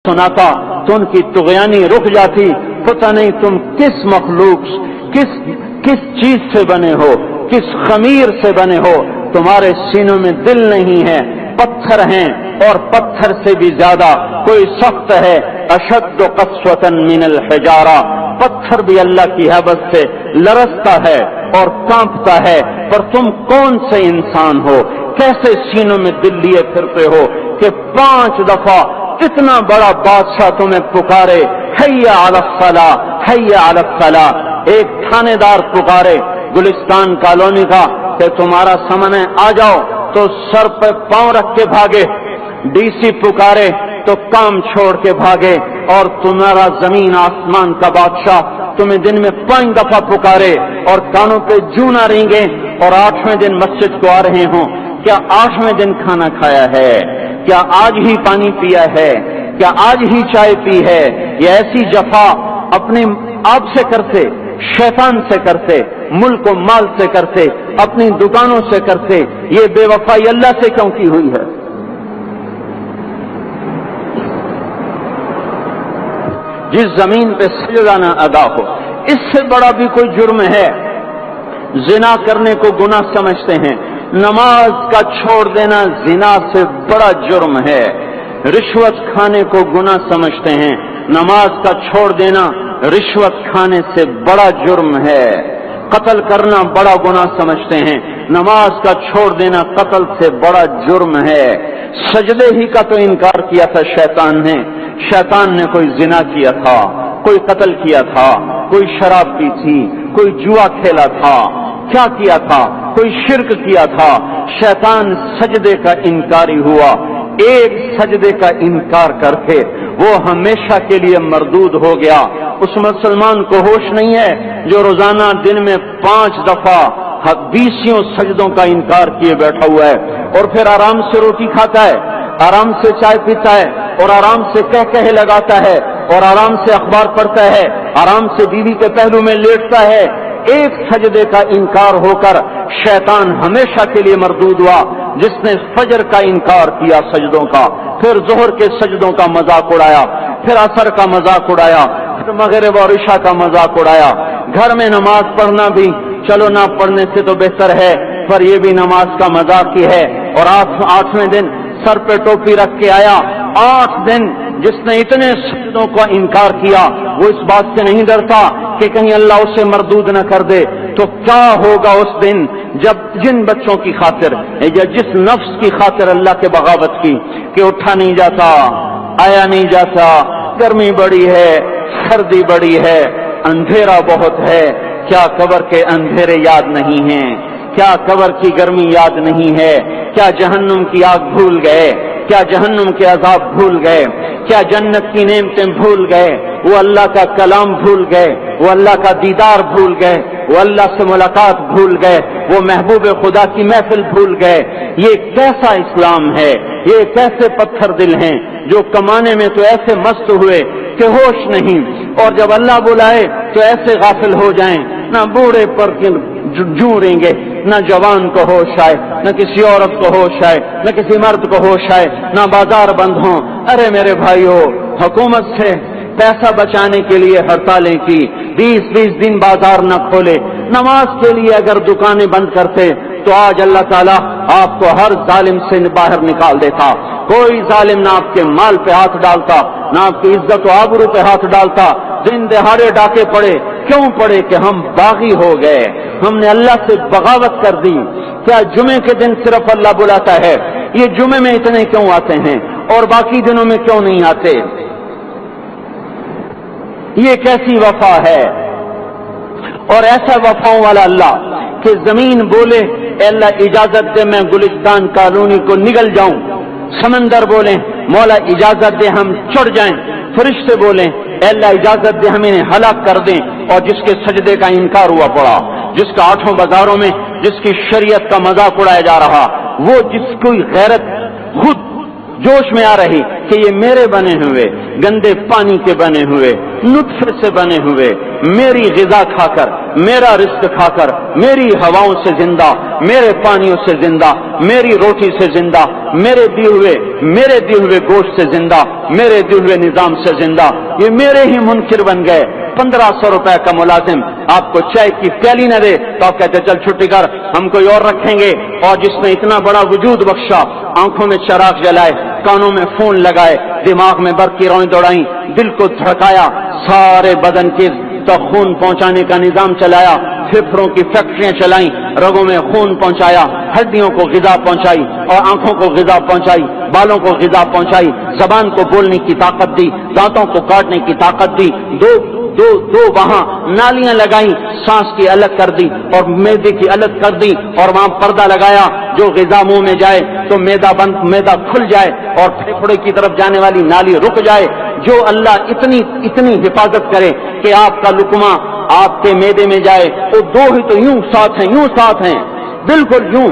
سناتا تو ان کی طغیانی رک جاتی. پتہ نہیں تم کس مخلوق کس چیز سے بنے ہو, کس خمیر سے بنے ہو. تمہارے سینوں میں دل نہیں ہے, پتھر ہیں, اور پتھر سے بھی زیادہ کوئی سخت ہے. اشد قسوة من الحجارہ, پتھر بھی اللہ کی ہیبت سے لرزتا ہے اور کانپتا ہے. پر تم کون سے انسان ہو, کیسے سینوں میں دل لیے پھرتے ہو کہ 5 دفعہ اتنا بڑا بادشاہ تمہیں پکارے, حی علی الصلاۃ, حی علی الصلاۃ. ایک تھانے دار پکارے گلستان کالونی کا کہ تمہارا سامنے آ جاؤ, تو سر پہ پاؤں رکھ کے بھاگے. ڈی سی پکارے تو کام چھوڑ کے بھاگے. اور تمہارا زمین آسمان کا بادشاہ تمہیں دن میں 5 دفعہ پکارے اور کانوں پہ جوں نہ رینگے, اور 8ویں دن مسجد کو آ رہے ہوں. کیا 8ویں دن کھانا کھایا ہے؟ کیا آج ہی پانی پیا ہے؟ کیا آج ہی چائے پی ہے؟ یہ ایسی جفا اپنے آپ سے کرتے, شیطان سے کرتے, ملک و مال سے کرتے, اپنی دکانوں سے کرتے. یہ بے وفائی اللہ سے کیوں کی ہوئی ہے؟ جس زمین پہ سجدہ نہ ادا ہو, اس سے بڑا بھی کوئی جرم ہے؟ زنا کرنے کو گناہ سمجھتے ہیں, نماز کا چھوڑ دینا زنا سے بڑا جرم ہے. رشوت کھانے کو گناہ سمجھتے ہیں, نماز کا چھوڑ دینا رشوت کھانے سے بڑا جرم ہے. قتل کرنا بڑا گناہ سمجھتے ہیں, نماز کا چھوڑ دینا قتل سے بڑا جرم ہے. سجدے ہی کا تو انکار کیا تھا شیطان نے. شیطان نے کوئی زنا کیا تھا, کوئی قتل کیا تھا, کوئی شراب پی تھی, کوئی جوا کھیلا تھا, کیا کیا تھا, کوئی شرک کیا تھا. شیطان سجدے کا انکاری ہوا. ایک سجدے کا انکار کر کے وہ ہمیشہ کے لیے مردود ہو گیا. اس مسلمان کو ہوش نہیں ہے جو روزانہ دن میں 5 دفعہ 20 سجدوں کا انکار کیے بیٹھا ہوا ہے, اور پھر آرام سے روٹی کھاتا ہے, آرام سے چائے پیتا ہے, اور آرام سے کہے لگاتا ہے, اور آرام سے اخبار پڑھتا ہے, آرام سے بیوی کے پہلو میں لیٹتا ہے. ایک سجدے کا انکار ہو کر شیطان ہمیشہ کے لیے مردود ہوا. جس نے فجر کا انکار کیا سجدوں کا, پھر ظہر کے سجدوں کا مذاق اڑایا, پھر عصر کا مذاق اڑایا, پھر مغرب اور عشاء کا مذاق اڑایا. گھر میں نماز پڑھنا بھی چلو نہ پڑھنے سے تو بہتر ہے, پر یہ بھی نماز کا مذاق ہی ہے. اور 8ویں دن سر پہ ٹوپی رکھ کے آیا. 8 دن جس نے اتنے سجدوں کا انکار کیا وہ اس بات سے نہیں ڈرتا کہ کہیں اللہ اسے مردود نہ کر دے. تو کیا ہوگا اس دن جب جن بچوں کی خاطر یا جس نفس کی خاطر اللہ کے بغاوت کی کہ اٹھا نہیں جاتا, آیا نہیں جاتا, گرمی بڑی ہے, سردی بڑی ہے, اندھیرا بہت ہے. کیا قبر کے اندھیرے یاد نہیں ہیں؟ کیا قبر کی گرمی یاد نہیں ہے؟ کیا جہنم کی آگ بھول گئے؟ کیا جہنم کے عذاب بھول گئے؟ کیا جنت کی نعمتیں بھول گئے؟ وہ اللہ کا کلام بھول گئے, وہ اللہ کا دیدار بھول گئے, وہ اللہ سے ملاقات بھول گئے, وہ محبوب خدا کی محفل بھول گئے. یہ کیسا اسلام ہے؟ یہ کیسے پتھر دل ہیں جو کمانے میں تو ایسے مست ہوئے کہ ہوش نہیں, اور جب اللہ بلائے تو ایسے غافل ہو جائیں, نہ بوڑھے پر جوڑیں گے, نہ جوان کو ہوش آئے, نہ کسی عورت کو ہوش آئے, نہ کسی مرد کو ہوش آئے, نہ بازار بند ہوں. ارے میرے بھائیو, حکومت سے پیسہ بچانے کے لیے ہڑتالیں کی, 20 دن بازار نہ کھولے. نماز کے لیے اگر دکانیں بند کرتے تو آج اللہ تعالیٰ آپ کو ہر ظالم سے باہر نکال دیتا. کوئی ظالم نہ آپ کے مال پہ ہاتھ ڈالتا, نہ آپ کی عزت و آبرو پہ ہاتھ ڈالتا. دن دہاڑے ڈاکے پڑے, کیوں پڑے؟ کہ ہم باغی ہو گئے, ہم نے اللہ سے بغاوت کر دی. کیا جمعے کے دن صرف اللہ بلاتا ہے؟ یہ جمعے میں اتنے کیوں آتے ہیں اور باقی دنوں میں کیوں نہیں آتے؟ یہ کیسی وفا ہے؟ اور ایسا وفاؤں والا اللہ کہ زمین بولے اے اللہ اجازت دے میں گلستان کالونی کو نگل جاؤں, سمندر بولیں مولا اجازت دے ہم چڑھ جائیں, فرشتے بولیں اے اللہ اجازت دے ہم انہیں ہلاک کر دیں. اور جس کے سجدے کا انکار ہوا پڑا, جس کا 8 بازاروں میں جس کی شریعت کا مذاق اڑایا جا رہا, وہ جس کوئی غیرت جوش میں آ رہی کہ یہ میرے بنے ہوئے گندے پانی کے بنے ہوئے نطفے سے بنے ہوئے میری غذا کھا کر میرا رزق کھا کر میری ہواؤں سے زندہ میرے پانیوں سے زندہ میری روٹی سے زندہ میرے دیے ہوئے گوشت سے زندہ میرے دیے ہوئے نظام سے زندہ یہ میرے ہی منکر بن گئے. 1500 روپے کا ملازم آپ کو چائے کی پیالی نہ دے تو آپ کہتے چل چھٹی کر ہم کوئی اور رکھیں گے. اور جس نے اتنا بڑا وجود بخشا آنکھوں میں چراغ جلائے کانوں میں فون لگائے دماغ میں برق کی روئیں دوڑائیں دل کو دھڑکایا سارے بدن کے تک خون پہنچانے کا نظام چلایا پھیپھڑوں کی فیکٹریاں چلائیں رگوں میں خون پہنچایا ہڈیوں کو غذا پہنچائی اور آنکھوں کو غذا پہنچائی بالوں کو غذا پہنچائی زبان کو بولنے کی طاقت دی دانتوں کو کاٹنے کی طاقت دی دو وہاں نالیاں لگائیں سانس کی الگ کر دی اور معدے کی الگ کر دی اور وہاں پردہ لگایا جو غذا منہ میں جائے تو معدہ کھل جائے اور پھیپھڑے کی طرف جانے والی نالی رک جائے. جو اللہ اتنی حفاظت کرے کہ آپ کا لقمہ آپ کے معدے میں جائے وہ دو ہی تو یوں ساتھ ہیں بالکل یوں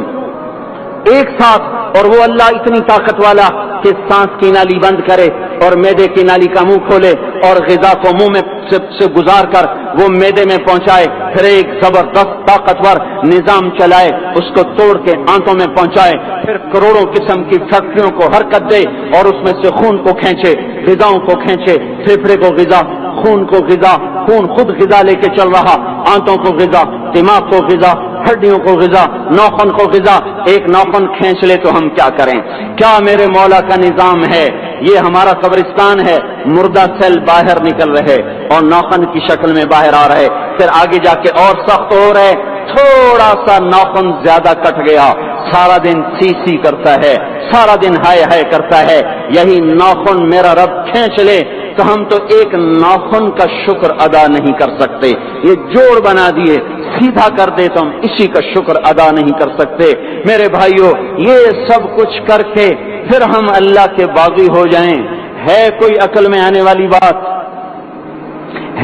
ایک ساتھ. اور وہ اللہ اتنی طاقت والا کہ سانس کی نالی بند کرے اور معدے کی نالی کا منہ کھولے اور غذا کو منہ میں سے گزار کر وہ معدے میں پہنچائے پھر ایک زبردست طاقتور نظام چلائے اس کو توڑ کے آنتوں میں پہنچائے پھر کروڑوں قسم کی فیکٹریوں کو حرکت دے اور اس میں سے خون کو کھینچے غذاؤں کو کھینچے پھیپھڑے کو غذا خون کو غذا خون خود غذا لے کے چل رہا آنتوں کو غذا دماغ کو غذا ہڈیوں کو غذا ناخن کو غذا. ایک ناخن کھینچ لے تو ہم کیا کریں. کیا میرے مولا کا نظام ہے. یہ ہمارا قبرستان ہے مردہ سیل باہر نکل رہے اور ناخن کی شکل میں باہر آ رہے پھر آگے جا کے اور سخت ہو رہے تھوڑا سا ناخن زیادہ کٹ گیا سارا دن سی کرتا ہے سارا دن ہائے کرتا ہے. یہی ناخن میرا رب کھینچ لے تو ہم تو ایک ناخن کا شکر ادا نہیں کر سکتے. یہ جوڑ بنا دیے سیدھا کر دے تو ہم اسی کا شکر ادا نہیں کر سکتے. میرے بھائیوں یہ سب کچھ کر کے پھر ہم اللہ کے باغی ہو جائیں ہے کوئی عقل میں آنے والی بات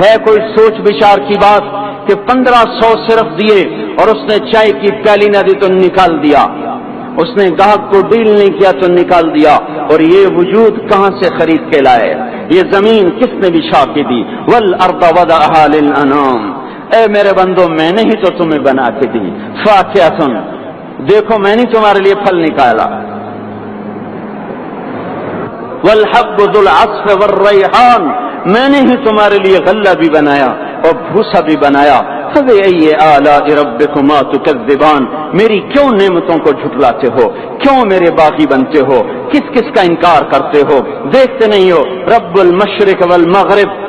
ہے کوئی سوچ بچار کی بات کہ 1500 صرف دیے اور اس نے چائے کی پیالی نہ دی تو نکال دیا اس نے گاہک کو ڈیل نہیں کیا تو نکال دیا. اور یہ وجود کہاں سے خرید کے لائے یہ زمین کس نے بچھا کے دی. والارض وضعها للانام اے میرے بندو میں نے ہی تو تمہیں بنا کے دی. فاکہۃ دیکھو میں نے تمہارے لیے پھل نکالا. والحب ذو العصف والریحان میں نے ہی تمہارے لیے غلہ بھی بنایا اور بھوسا بھی بنایا. فبأي آلاء ربكما تكذبان میری کیوں نعمتوں کو جھٹلاتے ہو کیوں میرے باغی بنتے ہو کس کا انکار کرتے ہو دیکھتے نہیں ہو. رب المشرق والمغرب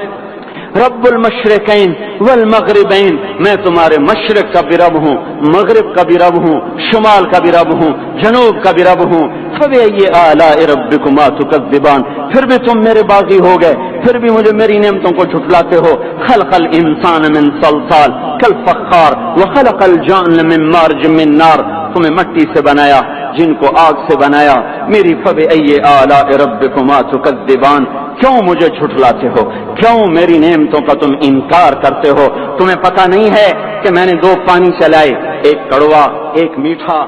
رب المشرقین والمغربین میں تمہارے مشرق کا بھی رب ہوں مغرب کا بھی رب ہوں شمال کا بھی رب ہوں جنوب کا بھی رب ہوں. فبأي آلاء ربكما تكذبان پھر بھی تم میرے باغی ہو گئے پھر بھی مجھے میری نعمتوں کو جھٹلاتے ہو. خلق الانسان من صلصال کالفخار وخلق الجان من مارج من نار تمہیں مٹی سے بنایا جن کو آگ سے بنایا. میری فبأي آلاء ربكما تكذبان کیوں مجھے جھٹلاتے ہو کیوں میری نعمتوں کا تم انکار کرتے ہو. تمہیں پتہ نہیں ہے کہ میں نے 2 پانی چلائے ایک کڑوا ایک میٹھا